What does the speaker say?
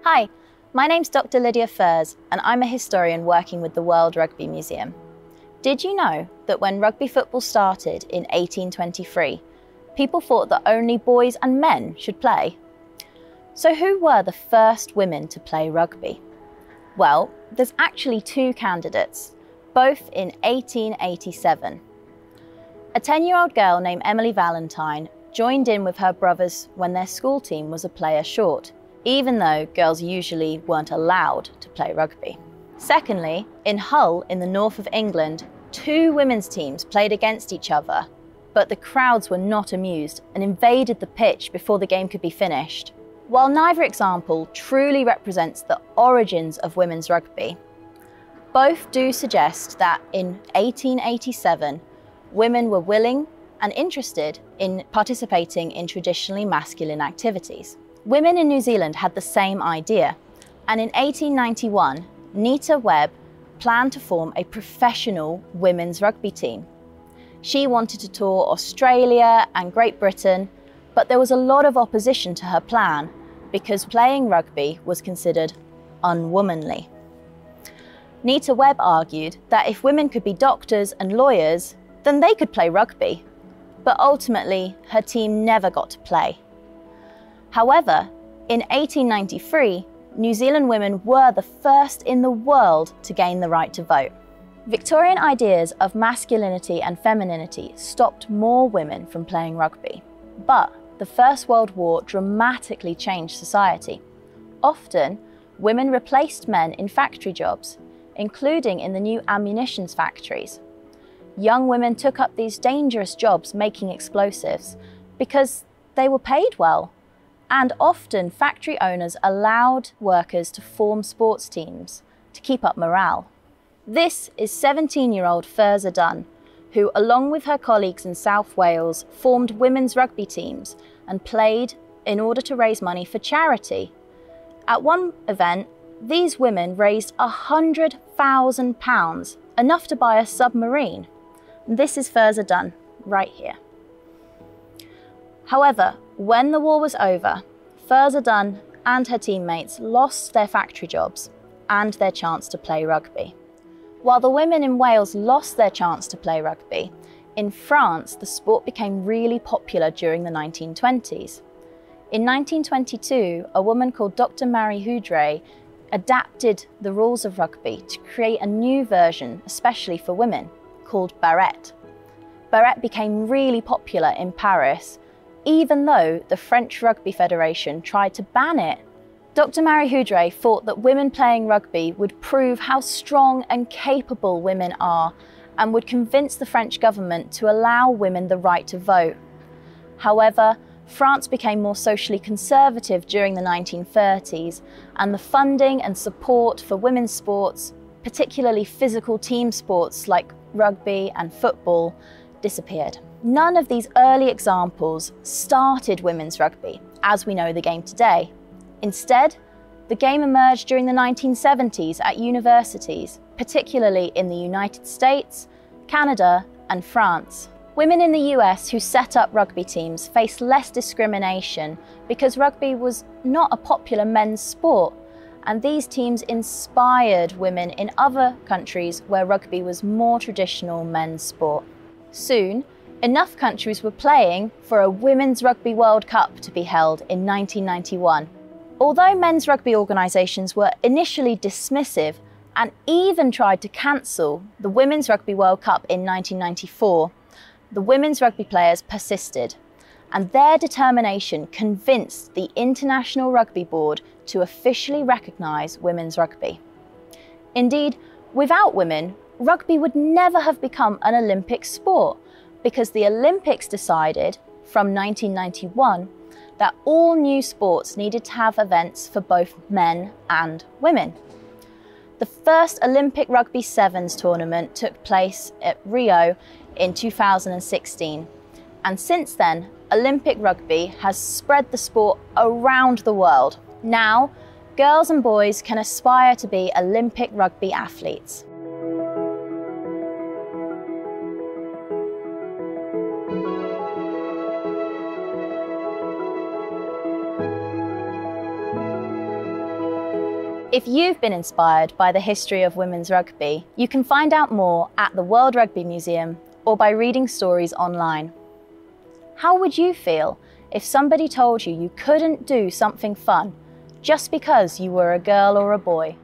Hi, my name's Dr. Lydia Furse, and I'm a historian working with the World Rugby Museum. Did you know that when rugby football started in 1823, people thought that only boys and men should play? So who were the first women to play rugby? Well, there's actually two candidates, both in 1887. A 10-year-old girl named Emily Valentine joined in with her brothers when their school team was a player short, even though girls usually weren't allowed to play rugby. Secondly, in Hull in the north of England, two women's teams played against each other, but the crowds were not amused and invaded the pitch before the game could be finished. While neither example truly represents the origins of women's rugby, both do suggest that in 1887, women were willing and interested in participating in traditionally masculine activities. Women in New Zealand had the same idea, and in 1891, Nita Webb planned to form a professional women's rugby team. She wanted to tour Australia and Great Britain, but there was a lot of opposition to her plan because playing rugby was considered unwomanly. Nita Webb argued that if women could be doctors and lawyers, then they could play rugby, but ultimately her team never got to play. However, in 1893, New Zealand women were the first in the world to gain the right to vote. Victorian ideas of masculinity and femininity stopped more women from playing rugby, but the First World War dramatically changed society. Often, women replaced men in factory jobs, including in the new ammunitions factories. Young women took up these dangerous jobs making explosives because they were paid well. And often factory owners allowed workers to form sports teams to keep up morale. This is 17-year-old Furse, who, along with her colleagues in South Wales, formed women's rugby teams and played in order to raise money for charity. At one event, these women raised £100,000, enough to buy a submarine. This is Furse right here. However, when the war was over, Furse and her teammates lost their factory jobs and their chance to play rugby. While the women in Wales lost their chance to play rugby, in France the sport became really popular during the 1920s. In 1922, a woman called Dr. Marie Houdray adapted the rules of rugby to create a new version, especially for women, called barrette. Barrette became really popular in Paris, even though the French Rugby Federation tried to ban it. Dr. Marie Houdray thought that women playing rugby would prove how strong and capable women are and would convince the French government to allow women the right to vote. However, France became more socially conservative during the 1930s, and the funding and support for women's sports, particularly physical team sports like rugby and football, disappeared. None of these early examples started women's rugby as we know the game today. Instead, the game emerged during the 1970s at universities, particularly in the United States, Canada, and France. Women in the US who set up rugby teams faced less discrimination because rugby was not a popular men's sport, and these teams inspired women in other countries where rugby was more traditional men's sport. Soon, enough countries were playing for a Women's Rugby World Cup to be held in 1991. Although men's rugby organisations were initially dismissive and even tried to cancel the Women's Rugby World Cup in 1994, the women's rugby players persisted, and their determination convinced the International Rugby Board to officially recognise women's rugby. Indeed, without women, rugby would never have become an Olympic sport, because the Olympics decided, from 1991, that all new sports needed to have events for both men and women. The first Olympic Rugby Sevens tournament took place at Rio in 2016, and since then, Olympic rugby has spread the sport around the world. Now, girls and boys can aspire to be Olympic rugby athletes. If you've been inspired by the history of women's rugby, you can find out more at the World Rugby Museum or by reading stories online. How would you feel if somebody told you you couldn't do something fun just because you were a girl or a boy?